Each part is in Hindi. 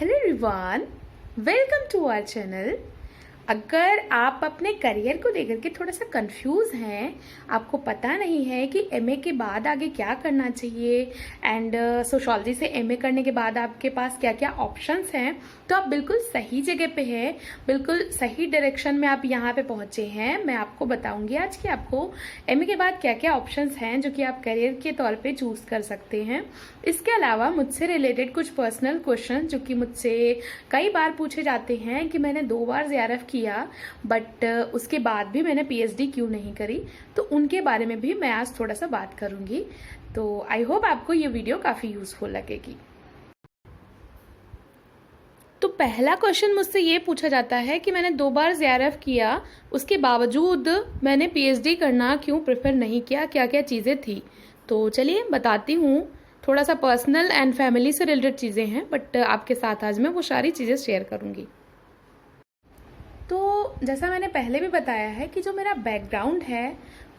Hello everyone, welcome to our channel. अगर आप अपने करियर को लेकर के थोड़ा सा कंफ्यूज हैं, आपको पता नहीं है कि एमए के बाद आगे क्या करना चाहिए एंड सोशियोलॉजी से एमए करने के बाद आपके पास क्या क्या ऑप्शंस हैं, तो आप बिल्कुल सही जगह पे हैं, बिल्कुल सही डायरेक्शन में आप यहाँ पे पहुंचे हैं। मैं आपको बताऊंगी आज कि आपको एमए के बाद क्या क्या ऑप्शंस हैं जो कि आप करियर के तौर पे चूज कर सकते हैं। इसके अलावा मुझसे रिलेटेड कुछ पर्सनल क्वेश्चन जो कि मुझसे कई बार पूछे जाते हैं कि मैंने 2 बार जेआरएफ किया बट उसके बाद भी मैंने पीएचडी क्यों नहीं करी, तो उनके बारे में भी मैं आज थोड़ा सा बात करूंगी। तो आई होप आपको ये वीडियो काफी यूजफुल लगेगी। तो पहला क्वेश्चन मुझसे ये पूछा जाता है कि मैंने 2 बार जेआरएफ किया, उसके बावजूद मैंने पीएचडी करना क्यों प्रेफर नहीं किया, क्या क्या चीजें थी। तो चलिए बताती हूँ। थोड़ा सा पर्सनल एंड फैमिली से रिलेटेड चीजें हैं बट आपके साथ आज मैं वो सारी चीजें शेयर करूंगी। तो जैसा मैंने पहले भी बताया है कि जो मेरा बैकग्राउंड है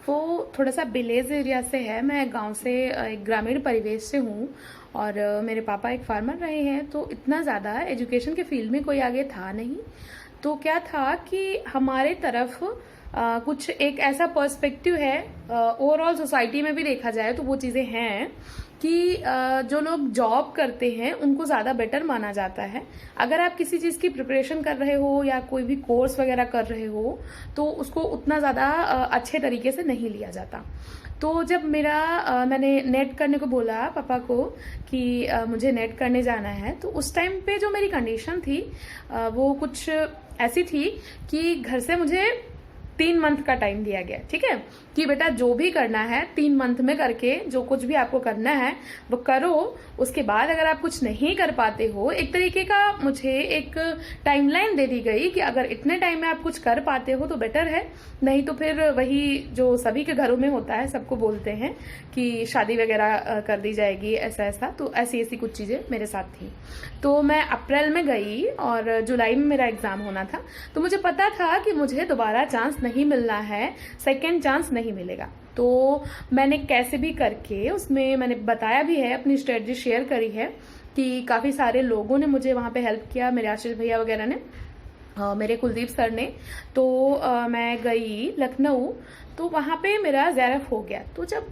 वो थोड़ा सा विलेज एरिया से है। मैं गांव से एक ग्रामीण परिवेश से हूँ और मेरे पापा एक फार्मर रहे हैं, तो इतना ज़्यादा एजुकेशन के फील्ड में कोई आगे था नहीं। तो क्या था कि हमारे तरफ कुछ एक ऐसा पर्सपेक्टिव है, ओवरऑल सोसाइटी में भी देखा जाए तो वो चीज़ें हैं कि जो लोग जॉब करते हैं उनको ज़्यादा बेटर माना जाता है। अगर आप किसी चीज़ की प्रिपरेशन कर रहे हो या कोई भी कोर्स वगैरह कर रहे हो तो उसको उतना ज़्यादा अच्छे तरीके से नहीं लिया जाता। तो जब मैंने नेट करने को बोला पापा को कि मुझे नेट करने जाना है, तो उस टाइम पे जो मेरी कंडीशन थी वो कुछ ऐसी थी कि घर से मुझे 3 मंथ का टाइम दिया गया, ठीक है, कि बेटा जो भी करना है 3 मंथ में करके जो कुछ भी आपको करना है वो करो। उसके बाद अगर आप कुछ नहीं कर पाते हो, एक तरीके का मुझे एक टाइमलाइन दे दी गई कि अगर इतने टाइम में आप कुछ कर पाते हो तो बेटर है, नहीं तो फिर वही जो सभी के घरों में होता है, सबको बोलते हैं कि शादी वगैरह कर दी जाएगी, ऐसा ऐसा। तो ऐसी ऐसी कुछ चीजें मेरे साथ थी। तो मैं अप्रैल में गई और जुलाई में मेरा एग्जाम होना था। तो मुझे पता था कि मुझे दोबारा चांस नहीं मिलना है, सेकेंड चांस नहीं मिलेगा। तो मैंने कैसे भी करके, उसमें मैंने बताया भी है, अपनी स्ट्रेटजी शेयर करी है कि काफी सारे लोगों ने मुझे वहां पे हेल्प किया, मेरे आशीष भैया वगैरह ने, मेरे कुलदीप सर ने। तो मैं गई लखनऊ, तो वहां पे मेरा जेआरएफ हो गया। तो जब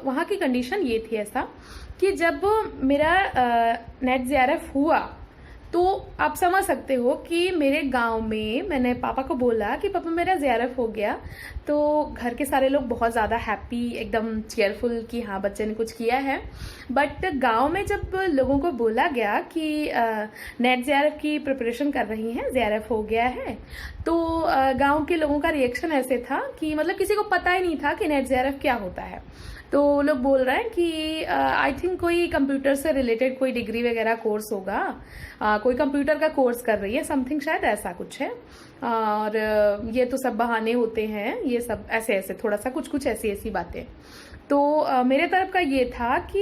वहां की कंडीशन ये थी ऐसा कि जब मेरा नेट जेआरएफ हुआ तो आप समझ सकते हो कि मेरे गांव में मैंने पापा को बोला कि पापा मेरा जेआरएफ हो गया। तो घर के सारे लोग बहुत ज़्यादा हैप्पी, एकदम चेयरफुल कि हाँ बच्चे ने कुछ किया है। बट गांव में जब लोगों को बोला गया कि नेट जेआरएफ की प्रिपरेशन कर रही हैं, जेआरएफ हो गया है, तो गांव के लोगों का रिएक्शन ऐसे था कि मतलब किसी को पता ही नहीं था कि नेट जेआरएफ क्या होता है। तो लोग बोल रहे हैं कि आई थिंक कोई कंप्यूटर से रिलेटेड कोई डिग्री वगैरह कोर्स होगा, कोई कंप्यूटर का कोर्स कर रही है, समथिंग शायद ऐसा कुछ है। और ये तो सब बहाने होते हैं, ये सब ऐसे ऐसे थोड़ा सा कुछ कुछ ऐसी ऐसी बातें। तो मेरे तरफ का ये था कि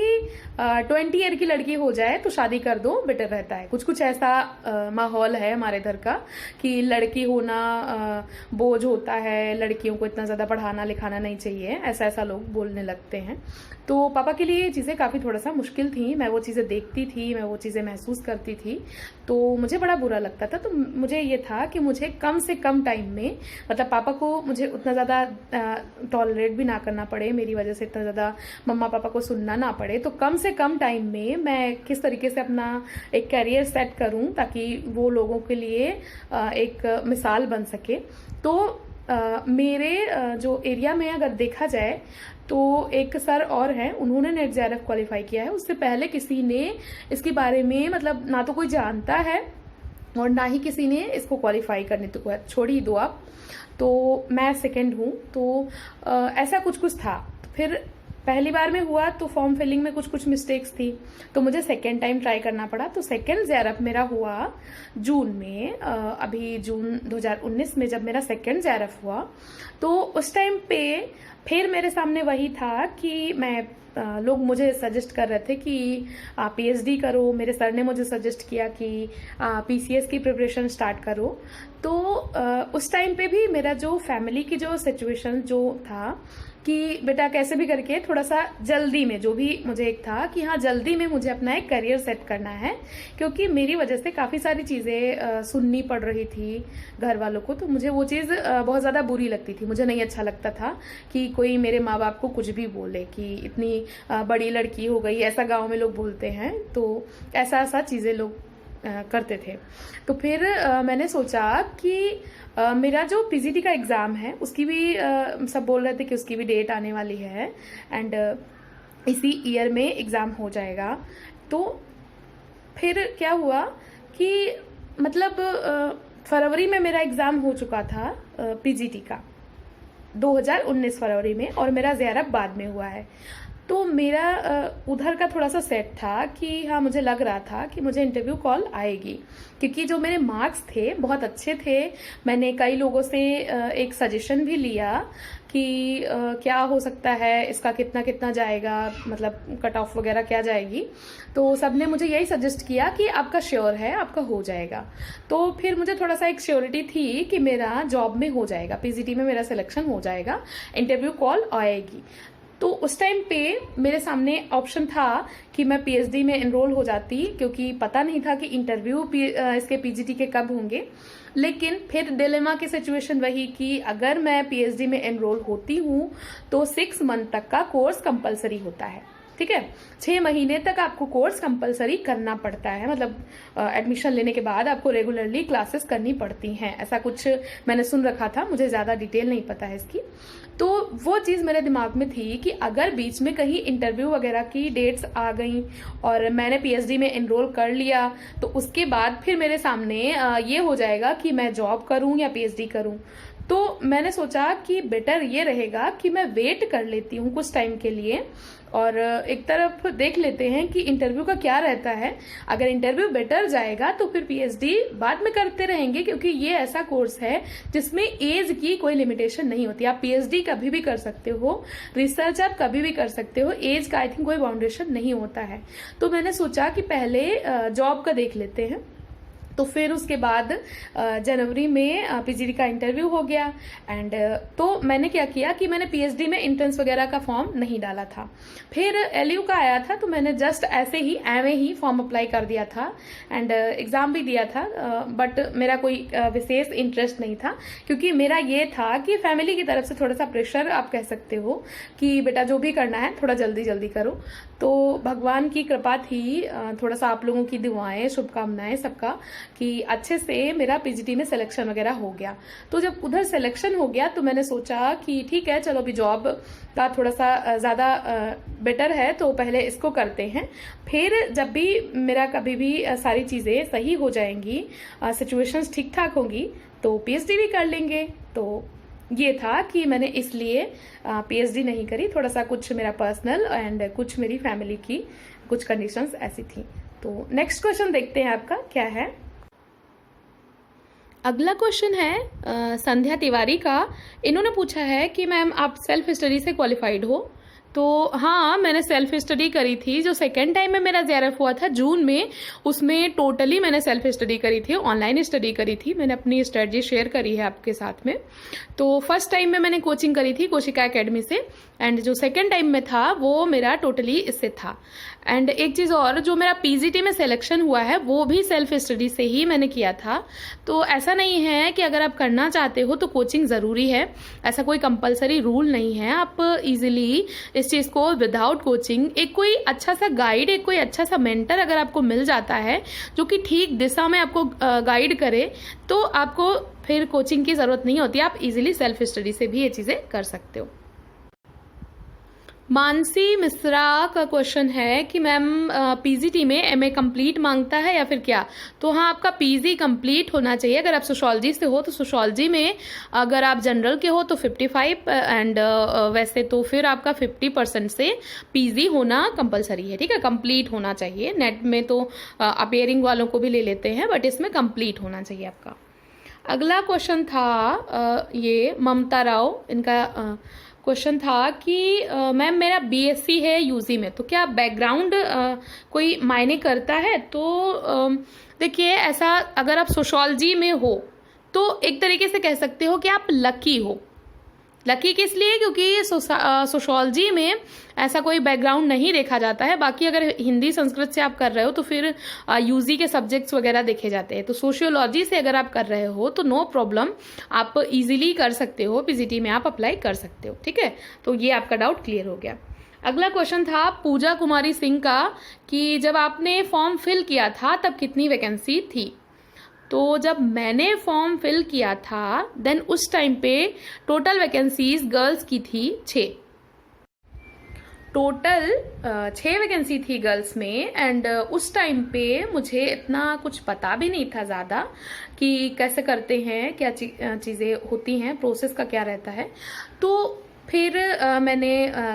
20 ईयर की लड़की हो जाए तो शादी कर दो, बेटर रहता है। कुछ कुछ ऐसा माहौल है हमारे इधर का कि लड़की होना बोझ होता है, लड़कियों को इतना ज्यादा पढ़ाना लिखाना नहीं चाहिए, ऐसा ऐसा लोग बोलने लगते हैं। तो पापा के लिए ये चीजें काफी थोड़ा सा मुश्किल थी। मैं वो चीजें देखती थी, मैं वो चीजें महसूस करती थी, तो मुझे बड़ा बुरा लगता था। तो मुझे ये था कि मुझे कम से कम टाइम में, मतलब पापा को मुझे उतना ज्यादा टॉलरेट भी ना करना पड़े, मेरी वजह से इतना ज्यादा मम्मा पापा को सुनना ना पड़े, तो कम से कम टाइम में मैं किस तरीके से अपना एक करियर सेट करूं ताकि वो लोगों के लिए एक मिसाल बन सके। तो मेरे जो एरिया में अगर देखा जाए तो एक सर और हैं, उन्होंने नेट जेआरएफ क्वालिफाई किया है। उससे पहले किसी ने इसके बारे में, मतलब ना तो कोई जानता है और ना ही किसी ने इसको क्वालिफाई करने तो छोड़ ही दो आप। तो मैं सेकंड हूँ। तो ऐसा कुछ कुछ था। फिर पहली बार में हुआ तो फॉर्म फिलिंग में कुछ कुछ मिस्टेक्स थी, तो मुझे सेकेंड टाइम ट्राई करना पड़ा। तो सेकेंड जेआरएफ मेरा हुआ जून में, अभी जून 2019 में जब मेरा सेकेंड जेआरएफ हुआ, तो उस टाइम पे फिर मेरे सामने वही था कि लोग मुझे सजेस्ट कर रहे थे कि पीएचडी करो। मेरे सर ने मुझे सजेस्ट किया कि पीसीएस की प्रिपरेशन स्टार्ट करो। तो उस टाइम पे भी मेरा जो फैमिली की जो सिचुएशन जो था कि बेटा कैसे भी करके थोड़ा सा जल्दी में, जो भी मुझे एक था कि हाँ जल्दी में मुझे अपना एक करियर सेट करना है, क्योंकि मेरी वजह से काफ़ी सारी चीज़ें सुननी पड़ रही थी घर वालों को। तो मुझे वो चीज़ बहुत ज़्यादा बुरी लगती थी, मुझे नहीं अच्छा लगता था कि कोई मेरे माँ बाप को कुछ भी बोले कि इतनी बड़ी लड़की हो गई, ऐसा गाँव में लोग बोलते हैं। तो ऐसा ऐसा चीज़ें लोग करते थे। तो फिर मैंने सोचा कि मेरा जो पीजीटी का एग्ज़ाम है उसकी भी सब बोल रहे थे कि उसकी भी डेट आने वाली है एंड इसी ईयर में एग्ज़ाम हो जाएगा। तो फिर क्या हुआ कि मतलब फरवरी में मेरा एग्ज़ाम हो चुका था पीजीटी का, 2019 फरवरी में, और मेरा ज़ेआरएफ बाद में हुआ है। तो मेरा उधर का थोड़ा सा सेट था कि हाँ मुझे लग रहा था कि मुझे इंटरव्यू कॉल आएगी, क्योंकि जो मेरे मार्क्स थे बहुत अच्छे थे। मैंने कई लोगों से एक सजेशन भी लिया कि क्या हो सकता है, इसका कितना कितना जाएगा, मतलब कट ऑफ वगैरह क्या जाएगी। तो सबने मुझे यही सजेस्ट किया कि आपका श्योर है, आपका हो जाएगा। तो फिर मुझे थोड़ा सा एक श्योरिटी थी कि मेरा जॉब में हो जाएगा, पीजीटी में मेरा सिलेक्शन हो जाएगा, इंटरव्यू कॉल आएगी। तो उस टाइम पे मेरे सामने ऑप्शन था कि मैं पीएचडी में एनरोल हो जाती, क्योंकि पता नहीं था कि इंटरव्यू इसके पीजीटी के कब होंगे। लेकिन फिर डिलेमा की सिचुएशन वही कि अगर मैं पीएचडी में एनरोल होती हूँ तो 6 मंथ तक का कोर्स कंपलसरी होता है, ठीक है। 6 महीने तक आपको कोर्स कंपलसरी करना पड़ता है, मतलब एडमिशन लेने के बाद आपको रेगुलरली क्लासेस करनी पड़ती हैं, ऐसा कुछ मैंने सुन रखा था, मुझे ज़्यादा डिटेल नहीं पता है इसकी। तो वो चीज़ मेरे दिमाग में थी कि अगर बीच में कहीं इंटरव्यू वगैरह की डेट्स आ गई और मैंने पीएचडी में एनरोल कर लिया तो उसके बाद फिर मेरे सामने ये हो जाएगा कि मैं जॉब करूं या पीएचडी करूं। तो मैंने सोचा कि बेटर ये रहेगा कि मैं वेट कर लेती हूँ कुछ टाइम के लिए और एक तरफ देख लेते हैं कि इंटरव्यू का क्या रहता है। अगर इंटरव्यू बेटर जाएगा तो फिर पीएचडी बाद में करते रहेंगे, क्योंकि ये ऐसा कोर्स है जिसमें एज की कोई लिमिटेशन नहीं होती। आप पीएचडी कभी भी कर सकते हो, रिसर्च आप कभी भी कर सकते हो, एज का आई थिंक कोई बाउंडेशन नहीं होता है। तो मैंने सोचा कि पहले जॉब का देख लेते हैं। तो फिर उसके बाद जनवरी में पीजीडी का इंटरव्यू हो गया एंड तो मैंने क्या किया कि मैंने पीएचडी में एंट्रेंस वगैरह का फॉर्म नहीं डाला था। फिर एलयू का आया था तो मैंने जस्ट ऐसे ही एमए ही फॉर्म अप्लाई कर दिया था एंड एग्जाम भी दिया था, बट मेरा कोई विशेष इंटरेस्ट नहीं था, क्योंकि मेरा ये था कि फैमिली की तरफ से थोड़ा सा प्रेशर आप कह सकते हो कि बेटा जो भी करना है थोड़ा जल्दी जल्दी करो। तो भगवान की कृपा थी, थोड़ा सा आप लोगों की दुआएं, शुभकामनाएं सबका, कि अच्छे से मेरा पीजीटी में सिलेक्शन वगैरह हो गया। तो जब उधर सिलेक्शन हो गया तो मैंने सोचा कि ठीक है चलो अभी जॉब का थोड़ा सा ज़्यादा बेटर है तो पहले इसको करते हैं, फिर जब भी मेरा कभी भी सारी चीज़ें सही हो जाएंगी, सिचुएशंस ठीक ठाक होंगी तो पीएचडी भी कर लेंगे। तो ये था कि मैंने इसलिए पीएचडी नहीं करी, थोड़ा सा कुछ मेरा पर्सनल एंड कुछ मेरी फैमिली की कुछ कंडीशंस ऐसी थी। तो नेक्स्ट क्वेश्चन देखते हैं आपका क्या है। अगला क्वेश्चन है संध्या तिवारी का। इन्होंने पूछा है कि मैम आप सेल्फ स्टडी से क्वालिफाइड हो। तो हाँ, मैंने सेल्फ स्टडी करी थी। जो सेकेंड टाइम में मेरा जेआरएफ हुआ था जून में, उसमें टोटली मैंने सेल्फ स्टडी करी थी, ऑनलाइन स्टडी करी थी। मैंने अपनी स्ट्रेटजी शेयर करी है आपके साथ में। तो फर्स्ट टाइम में मैंने कोचिंग करी थी कोशिका एकेडमी से एंड जो सेकेंड टाइम में था वो मेरा टोटली इससे था। एंड एक चीज़ और, जो मेरा पीजीटी में सिलेक्शन हुआ है वो भी सेल्फ स्टडी से ही मैंने किया था। तो ऐसा नहीं है कि अगर आप करना चाहते हो तो कोचिंग ज़रूरी है, ऐसा कोई कंपलसरी रूल नहीं है। आप इजीली इस चीज़ को विदाउट कोचिंग, एक कोई अच्छा सा गाइड, एक कोई अच्छा सा मेंटर अगर आपको मिल जाता है जो कि ठीक दिशा में आपको गाइड करे, तो आपको फिर कोचिंग की ज़रूरत नहीं होती। आप इजीली सेल्फ स्टडी से भी ये चीज़ें कर सकते हो। मानसी मिश्रा का क्वेश्चन है कि मैम पीजीटी में एमए कंप्लीट मांगता है या फिर क्या। तो हाँ, आपका पीजी कंप्लीट होना चाहिए। अगर आप सोशोलॉजी से हो तो सोशोलॉजी में, अगर आप जनरल के हो तो 55 एंड वैसे तो फिर आपका 50% से पीजी होना कंपलसरी है, ठीक है, कंप्लीट होना चाहिए। नेट में तो अपेयरिंग वालों को भी ले लेते हैं, बट इसमें कंप्लीट होना चाहिए आपका। अगला क्वेश्चन था ये ममता राव, इनका क्वेश्चन था कि मैम मेरा बीएससी है यूजी में, तो क्या बैकग्राउंड कोई मायने करता है। तो देखिए, ऐसा अगर आप सोशोलॉजी में हो तो एक तरीके से कह सकते हो कि आप लकी हो, लकी किस लिए? क्योंकि सोशोलॉजी में ऐसा कोई बैकग्राउंड नहीं देखा जाता है। बाकी अगर हिंदी संस्कृत से आप कर रहे हो तो फिर यूजी के सब्जेक्ट्स वगैरह देखे जाते हैं। तो सोशियोलॉजी से अगर आप कर रहे हो तो नो प्रॉब्लम, आप इजीली कर सकते हो, पीजीटी में आप अप्लाई कर सकते हो। ठीक है, तो ये आपका डाउट क्लियर हो गया। अगला क्वेश्चन था पूजा कुमारी सिंह का कि जब आपने फॉर्म फिल किया था तब कितनी वैकेंसी थी? तो जब मैंने फॉर्म फिल किया था देन उस टाइम पे टोटल वैकेंसीज गर्ल्स की थी 6। टोटल 6 वैकेंसी थी गर्ल्स में। एंड उस टाइम पे मुझे इतना कुछ पता भी नहीं था ज़्यादा कि कैसे करते हैं, क्या चीज़ें होती हैं, प्रोसेस का क्या रहता है। तो फिर मैंने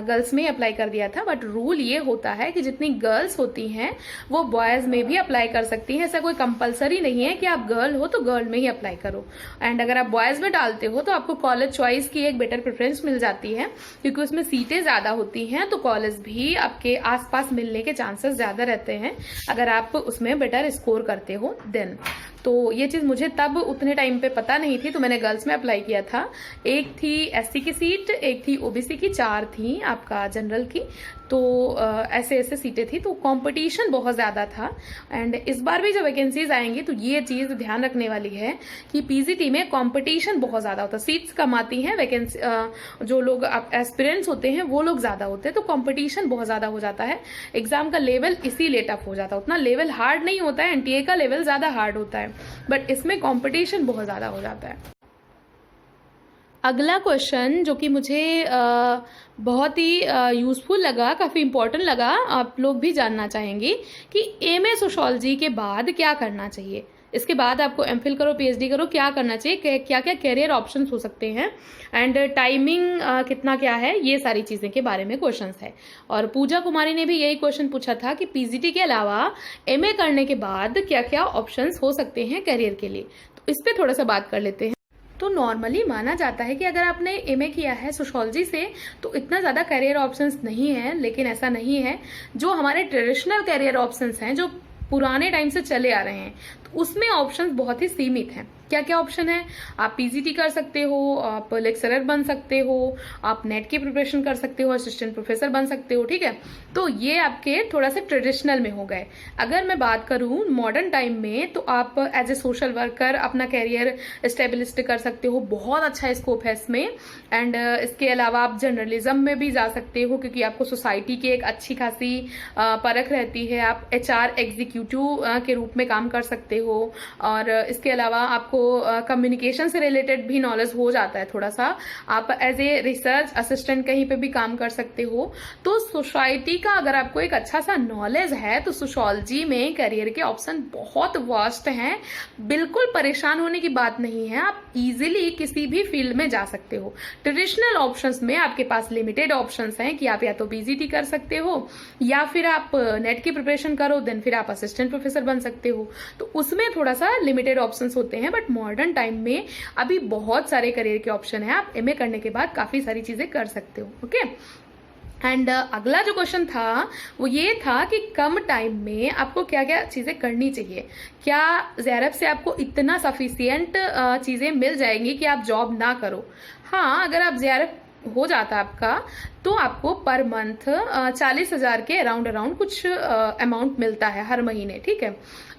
गर्ल्स में अप्लाई कर दिया था। बट रूल ये होता है कि जितनी गर्ल्स होती हैं वो बॉयज़ में भी अप्लाई कर सकती हैं। ऐसा कोई कंपलसरी नहीं है कि आप गर्ल हो तो गर्ल में ही अप्लाई करो। एंड अगर आप बॉयज़ में डालते हो तो आपको कॉलेज चॉइस की एक बेटर प्रेफरेंस मिल जाती है, क्योंकि उसमें सीटें ज़्यादा होती हैं। तो कॉलेज भी आपके आसपास मिलने के चांसेस ज़्यादा रहते हैं अगर आप उसमें बेटर स्कोर करते हो देन। तो ये चीज़ मुझे तब उतने टाइम पे पता नहीं थी, तो मैंने गर्ल्स में अप्लाई किया था। एक थी एससी की सीट, एक थी ओबीसी की, 4 थी आपका जनरल की। तो ऐसे ऐसे सीटें थी, तो कंपटीशन बहुत ज़्यादा था। एंड इस बार भी जब वैकेंसीज आएंगी तो ये चीज़ ध्यान रखने वाली है कि पीजीटी में कंपटीशन बहुत ज़्यादा होता है। सीट्स कम आती हैं, वैकेंसी जो लोग एस्पिरेंट्स होते हैं वो लोग ज़्यादा होते हैं, तो कंपटीशन बहुत ज़्यादा हो जाता है। एग्जाम का लेवल इसीलिए टफ हो जाता है। उतना लेवल हार्ड नहीं होता है, एनटीए का लेवल ज़्यादा हार्ड होता है, बट इसमें कंपटीशन बहुत ज़्यादा हो जाता है। अगला क्वेश्चन जो कि मुझे बहुत ही यूज़फुल लगा, काफ़ी इम्पोर्टेंट लगा, आप लोग भी जानना चाहेंगे कि एमए सोशियोलॉजी के बाद क्या करना चाहिए। इसके बाद आपको एमफिल करो, पीएचडी करो, क्या करना चाहिए, क्या क्या कैरियर ऑप्शंस हो सकते हैं, एंड टाइमिंग कितना क्या है, ये सारी चीज़ें के बारे में क्वेश्चंस है। और पूजा कुमारी ने भी यही क्वेश्चन पूछा था कि पीजीटी के अलावा एमए करने के बाद क्या क्या ऑप्शंस हो सकते हैं कैरियर के लिए। तो इस पर थोड़ा सा बात कर लेते हैं। तो नॉर्मली माना जाता है कि अगर आपने एमए किया है सोशियोलॉजी से तो इतना ज़्यादा करियर ऑप्शंस नहीं है, लेकिन ऐसा नहीं है। जो हमारे ट्रेडिशनल करियर ऑप्शंस हैं, जो पुराने टाइम से चले आ रहे हैं, तो उसमें ऑप्शंस बहुत ही सीमित हैं। क्या क्या ऑप्शन है? आप पीजीटी कर सकते हो, आप लेक्चरर बन सकते हो, आप नेट की प्रिपरेशन कर सकते हो, असिस्टेंट प्रोफेसर बन सकते हो। ठीक है, तो ये आपके थोड़ा सा ट्रेडिशनल में हो गए। अगर मैं बात करूं मॉडर्न टाइम में, तो आप एज ए सोशल वर्कर अपना कैरियर स्टेबलिश कर सकते हो, बहुत अच्छा स्कोप है इसमें। एंड इसके अलावा आप जर्नलिज्म में भी जा सकते हो, क्योंकि आपको सोसाइटी की एक अच्छी खासी परख रहती है। आप एचआर एग्जीक्यूटिव के रूप में काम कर सकते हो, और इसके अलावा आपको कम्युनिकेशन से रिलेटेड भी नॉलेज हो जाता है थोड़ा सा। आप एज ए रिसर्च असिस्टेंट कहीं पे भी काम कर सकते हो। तो सोसाइटी का अगर आपको एक अच्छा सा नॉलेज है तो सोशियोलॉजी में करियर के ऑप्शन बहुत वास्ट हैं। बिल्कुल परेशान होने की बात नहीं है, आप इजीली किसी भी फील्ड में जा सकते हो। ट्रेडिशनल ऑप्शंस में आपके पास लिमिटेड ऑप्शंस हैं कि आप या तो पीजीटी कर सकते हो, या फिर आप नेट की प्रिपरेशन करो, देन फिर आप असिस्टेंट प्रोफेसर बन सकते हो। तो उसमें थोड़ा सा लिमिटेड ऑप्शंस होते हैं, बट मॉडर्न टाइम में अभी बहुत सारे करियर के ऑप्शन हैं। आप एमए करने के बाद काफी सारी चीजें कर सकते हो। ओके, एंड अगला जो क्वेश्चन था वो ये था कि कम टाइम में आपको क्या क्या चीजें करनी चाहिए। क्या जेआरएफ से आपको इतना सफिशियंट चीजें मिल जाएंगी कि आप जॉब ना करो? हाँ, अगर आप जेआरएफ हो जाता आपका तो आपको पर मंथ 40,000 के अराउंड कुछ अमाउंट मिलता है हर महीने। ठीक है,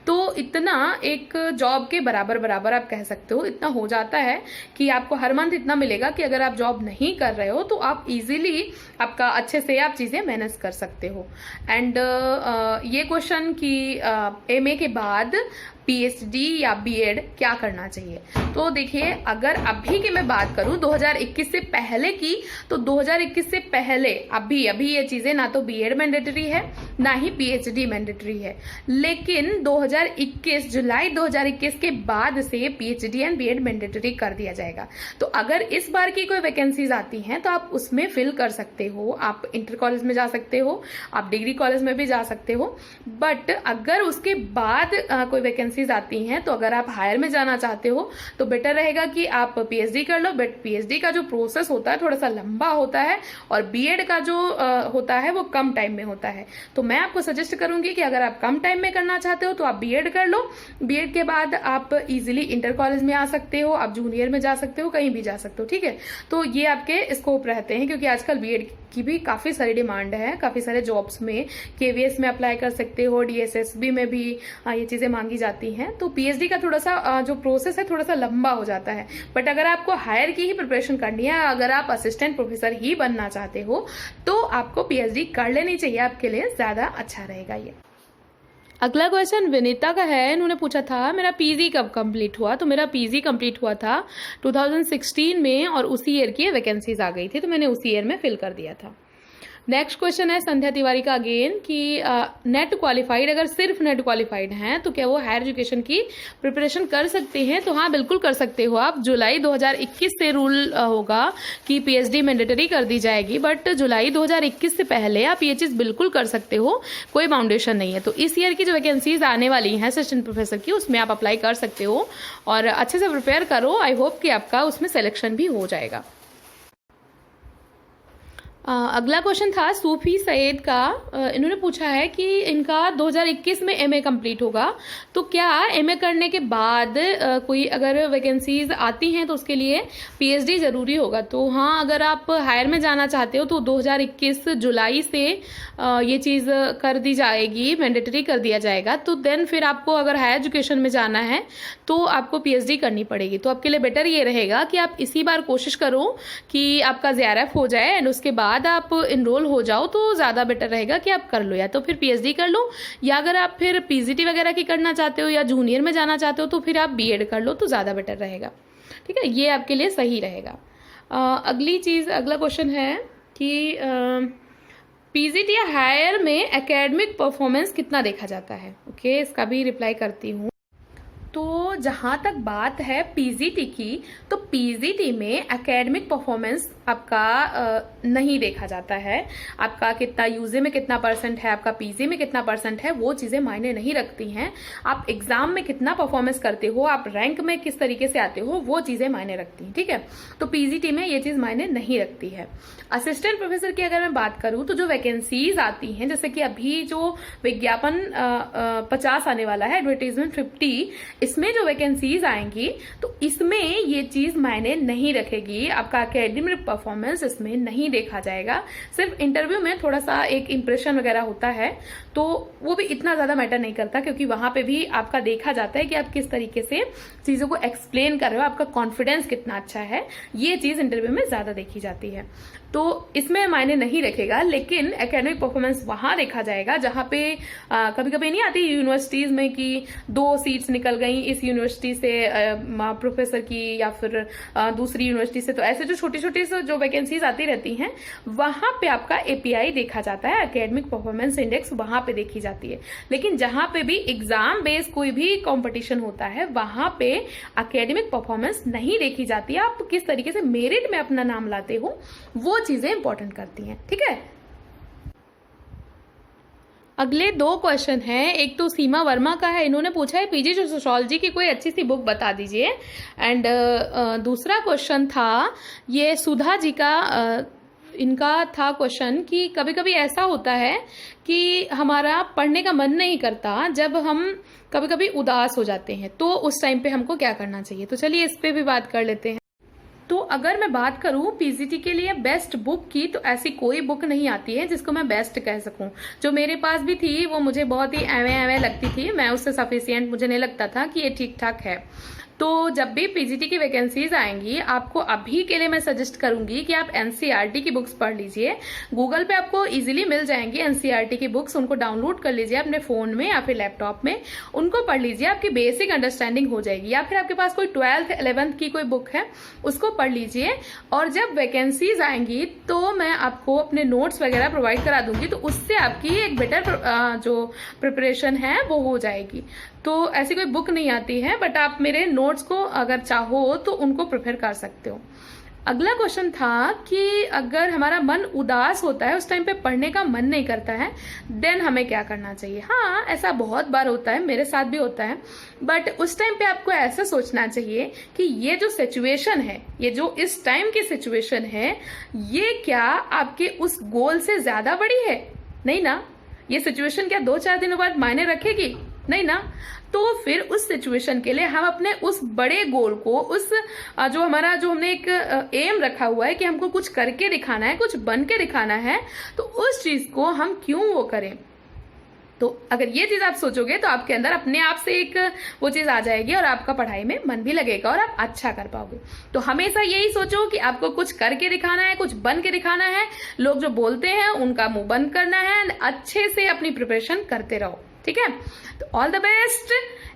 तो इतना एक जॉब के बराबर आप कह सकते हो, इतना हो जाता है कि आपको हर मंथ इतना मिलेगा कि अगर आप जॉब नहीं कर रहे हो तो आप इजीली आपका अच्छे से आप चीजें मैनेज कर सकते हो। एंड ये क्वेश्चन कि एमए के बाद पीएचडी या बीएड क्या करना चाहिए, तो देखिए अगर अभी की मैं बात करूं 2021 से पहले की, तो 2021 से पहले अभी ये चीजें ना तो बीएड मैंडेटरी है ना ही पीएचडी मैंडेटरी है, लेकिन 2021 जुलाई 2021 के बाद से पीएचडी एंड बीएड मैंडेटरी कर दिया जाएगा। तो अगर इस बार की कोई वैकेंसीज आती हैं तो आप उसमें फिल कर सकते हो। आप इंटर कॉलेज में जा सकते हो, आप डिग्री कॉलेज में भी जा सकते हो, बट अगर उसके बाद कोई वैकेंसी वैकेंसीज आती हैं, तो अगर आप हायर में जाना चाहते हो तो बेटर रहेगा कि आप पीएचडी कर लो। बट पीएचडी का जो प्रोसेस होता है थोड़ा सा लंबा होता है और बीएड का जो होता है वो कम टाइम में होता है। तो मैं आपको सजेस्ट करूंगी कि अगर आप कम टाइम में करना चाहते हो तो आप बीएड कर लो। बीएड के बाद आप इजीली इंटर कॉलेज में आ सकते हो, आप जूनियर में जा सकते हो, कहीं भी जा सकते हो, ठीक है। तो ये आपके स्कोप रहते हैं, क्योंकि आजकल बीएड की भी काफी सारी डिमांड है, काफी सारे जॉब्स में, केवीएस में अप्लाई कर सकते हो, डीएसएसबी में भी ये चीजें मांगी जाती हैं। तो पीएचडी का थोड़ा सा जो प्रोसेस है थोड़ा सा लंबा हो जाता है। बट अगर आपको हायर की ही प्रिपरेशन करनी है, अगर आप असिस्टेंट प्रोफेसर ही बनना चाहते हो तो आपको पीएचडी कर लेनी चाहिए, आपके लिए ज्यादा अच्छा रहेगा ये। अगला क्वेश्चन विनीता का है। इन्होंने पूछा था मेरा पीजी कब कंप्लीट हुआ। तो मेरा पीजी कंप्लीट हुआ था 2016 में और उसी ईयर की वैकेंसीज आ गई थी, तो मैंने उसी ईयर में फिल कर दिया था। नेक्स्ट क्वेश्चन है संध्या तिवारी का अगेन कि नेट क्वालिफाइड, अगर सिर्फ नेट क्वालिफाइड हैं तो क्या वो हायर एजुकेशन की प्रिपरेशन कर सकते हैं। तो हाँ, बिल्कुल कर सकते हो आप। जुलाई 2021 से रूल होगा कि पीएचडी मैंडेटरी कर दी जाएगी, बट जुलाई 2021 से पहले आप ये चीज़ बिल्कुल कर सकते हो, कोई बाउंडेशन नहीं है। तो इस ईयर की जो वैकेंसीज आने वाली हैं असिस्टेंट प्रोफेसर की, उसमें आप अप्लाई कर सकते हो और अच्छे से प्रिपेयर करो। आई होप कि आपका उसमें सिलेक्शन भी हो जाएगा। अगला क्वेश्चन था सूफी सैयद का। इन्होंने पूछा है कि इनका 2021 में एमए कंप्लीट होगा, तो क्या एमए करने के बाद कोई अगर वैकेंसीज आती हैं तो उसके लिए पीएचडी जरूरी होगा। तो हाँ, अगर आप हायर में जाना चाहते हो तो 2021 जुलाई से ये चीज़ कर दी जाएगी, मैंडेटरी कर दिया जाएगा। तो देन फिर आपको अगर हायर एजुकेशन में जाना है तो आपको पीएचडी करनी पड़ेगी। तो आपके लिए बेटर ये रहेगा कि आप इसी बार कोशिश करो कि आपका जेआरएफ हो जाए एंड उसके बाद आप इनरोल हो जाओ, तो ज्यादा बेटर रहेगा कि आप कर लो, या तो फिर पीएचडी कर लो, या अगर आप फिर पीजीटी वगैरह की करना चाहते हो या जूनियर में जाना चाहते हो तो फिर आप बीएड कर लो, तो ज्यादा बेटर रहेगा, ठीक है। ये आपके लिए सही रहेगा। अगला क्वेश्चन है कि पीजीटी या हायर में एकेडमिक परफॉर्मेंस कितना देखा जाता है। ओके, इसका भी रिप्लाई करती हूँ। तो जहाँ तक बात है पीजीटी की, तो पीजीटी में एकेडमिक परफॉर्मेंस आपका नहीं देखा जाता है। आपका कितना यूजे में कितना परसेंट है, आपका पीजी में कितना परसेंट है, वो चीजें मायने नहीं रखती हैं। आप एग्जाम में कितना परफॉर्मेंस करते हो, आप रैंक में किस तरीके से आते हो, वो चीजें मायने रखती हैं, ठीक है। तो पीजीटी में ये चीज मायने नहीं रखती है। असिस्टेंट प्रोफेसर की अगर मैं बात करूं तो जो वैकेंसीज आती हैं, जैसे कि अभी जो विज्ञापन 50 आने वाला है, एडवर्टीजमेंट 50, इसमें जो वैकेंसीज आएंगी तो इसमें ये चीज मायने नहीं रखेगी। आपका एकेडमिक परफॉर्मेंस इसमें नहीं देखा जाएगा। सिर्फ इंटरव्यू में थोड़ा सा एक इंप्रेशन वगैरह होता है, तो वो भी इतना ज्यादा मैटर नहीं करता, क्योंकि वहां पे भी आपका देखा जाता है कि आप किस तरीके से चीजों को एक्सप्लेन कर रहे हो, आपका कॉन्फिडेंस कितना अच्छा है। ये चीज इंटरव्यू में ज्यादा देखी जाती है, तो इसमें मायने नहीं रखेगा। लेकिन एकेडमिक परफॉर्मेंस वहां देखा जाएगा जहां पे कभी कभी नहीं आती यूनिवर्सिटीज में कि 2 सीट्स निकल गई इस यूनिवर्सिटी से प्रोफेसर की, या फिर दूसरी यूनिवर्सिटी से। तो ऐसे जो छोटी छोटी जो वैकेंसीज आती रहती हैं, वहां पे आपका एपीआई देखा जाता है, एकेडमिक परफॉर्मेंस इंडेक्स वहां पे देखी जाती है। लेकिन जहां पे भी एग्जाम बेस्ड कोई भी कंपटीशन होता है, वहां पे एकेडमिक परफॉर्मेंस नहीं देखी जाती है। आप किस तरीके से मेरिट में अपना नाम लाते हो, वो चीजें इंपॉर्टेंट करती हैं, ठीक है। अगले 2 क्वेश्चन हैं। एक तो सीमा वर्मा का है, इन्होंने पूछा है पीजी सोशियोलॉजी की कोई अच्छी सी बुक बता दीजिए। एंड दूसरा क्वेश्चन था ये सुधा जी का, इनका था क्वेश्चन कि कभी कभी ऐसा होता है कि हमारा पढ़ने का मन नहीं करता, जब हम कभी कभी उदास हो जाते हैं, तो उस टाइम पे हमको क्या करना चाहिए। तो चलिए इस पे भी बात कर लेते हैं। तो अगर मैं बात करूं पीजीटी के लिए बेस्ट बुक की, तो ऐसी कोई बुक नहीं आती है जिसको मैं बेस्ट कह सकूं। जो मेरे पास भी थी वो मुझे बहुत ही एवे लगती थी, मैं उससे सफिशिएंट मुझे नहीं लगता था कि ये ठीक ठाक है। तो जब भी पीजीटी की वैकेंसीज आएंगी, आपको अभी के लिए मैं सजेस्ट करूंगी कि आप एनसीईआरटी की बुक्स पढ़ लीजिए। गूगल पे आपको इजीली मिल जाएंगी एनसीईआरटी की बुक्स, उनको डाउनलोड कर लीजिए अपने फोन में या फिर लैपटॉप में, उनको पढ़ लीजिए, आपकी बेसिक अंडरस्टैंडिंग हो जाएगी। या फिर आपके पास कोई 12th 11th की कोई बुक है, उसको पढ़ लीजिए। और जब वैकेंसीज आएंगी तो मैं आपको अपने नोट्स वगैरह प्रोवाइड करा दूंगी, तो उससे आपकी एक बेटर जो प्रिपरेशन है वो हो जाएगी। तो ऐसी कोई बुक नहीं आती है, बट आप मेरे नोट्स को अगर चाहो तो उनको प्रिपेयर कर सकते हो। अगला क्वेश्चन था कि अगर हमारा मन उदास होता है, उस टाइम पे पढ़ने का मन नहीं करता है, देन हमें क्या करना चाहिए। हाँ, ऐसा बहुत बार होता है, मेरे साथ भी होता है। बट उस टाइम पे आपको ऐसा सोचना चाहिए कि ये जो सिचुएशन है, ये जो इस टाइम की सिचुएशन है, ये क्या आपके उस गोल से ज्यादा बड़ी है? नहीं ना। ये सिचुएशन क्या 2-4 दिनों बाद मायने रखेगी? नहीं ना। तो फिर उस सिचुएशन के लिए हम अपने उस बड़े गोल को, उस जो हमने एक एम रखा हुआ है कि हमको कुछ करके दिखाना है, कुछ बन के दिखाना है, तो उस चीज को हम क्यों वो करें। तो अगर ये चीज आप सोचोगे तो आपके अंदर अपने आप से एक वो चीज आ जाएगी और आपका पढ़ाई में मन भी लगेगा और आप अच्छा कर पाओगे। तो हमेशा यही सोचो कि आपको कुछ करके दिखाना है, कुछ बन के दिखाना है। लोग जो बोलते हैं उनका मुंह बंद करना है, अच्छे से अपनी प्रिपरेशन करते रहो। ठीक है, तो ऑल द बेस्ट।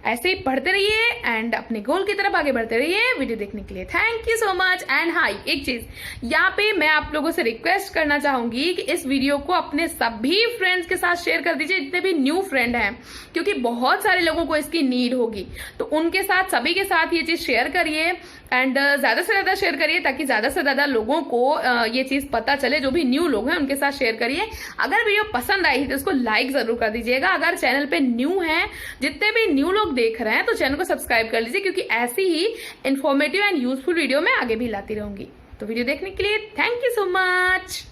ऐसे ही पढ़ते रहिए एंड अपने गोल की तरफ आगे बढ़ते रहिए। वीडियो देखने के लिए thank you so much. And हाँ, एक चीज यहाँ पे मैं आप लोगों से रिक्वेस्ट करना चाहूंगी कि इस वीडियो को अपने सभी फ्रेंड्स के साथ शेयर कर दीजिए, जितने भी न्यू फ्रेंड हैं, क्योंकि बहुत सारे लोगों को इसकी नीड होगी। तो उनके साथ, सभी के साथ ये चीज शेयर करिए एंड ज्यादा से ज्यादा शेयर करिए, ताकि ज्यादा से ज्यादा लोगों को ये चीज पता चले। जो भी न्यू लोग हैं उनके साथ शेयर करिए। अगर वीडियो पसंद आई तो उसको लाइक जरूर कर दीजिएगा। अगर चैनल पे न्यू है, जितने भी न्यू लोग देख रहे हैं, तो चैनल को सब्सक्राइब कर लीजिए, क्योंकि ऐसी ही इन्फॉर्मेटिव एंड यूजफुल वीडियो मैं आगे भी लाती रहूंगी। तो वीडियो देखने के लिए थैंक यू सो मच।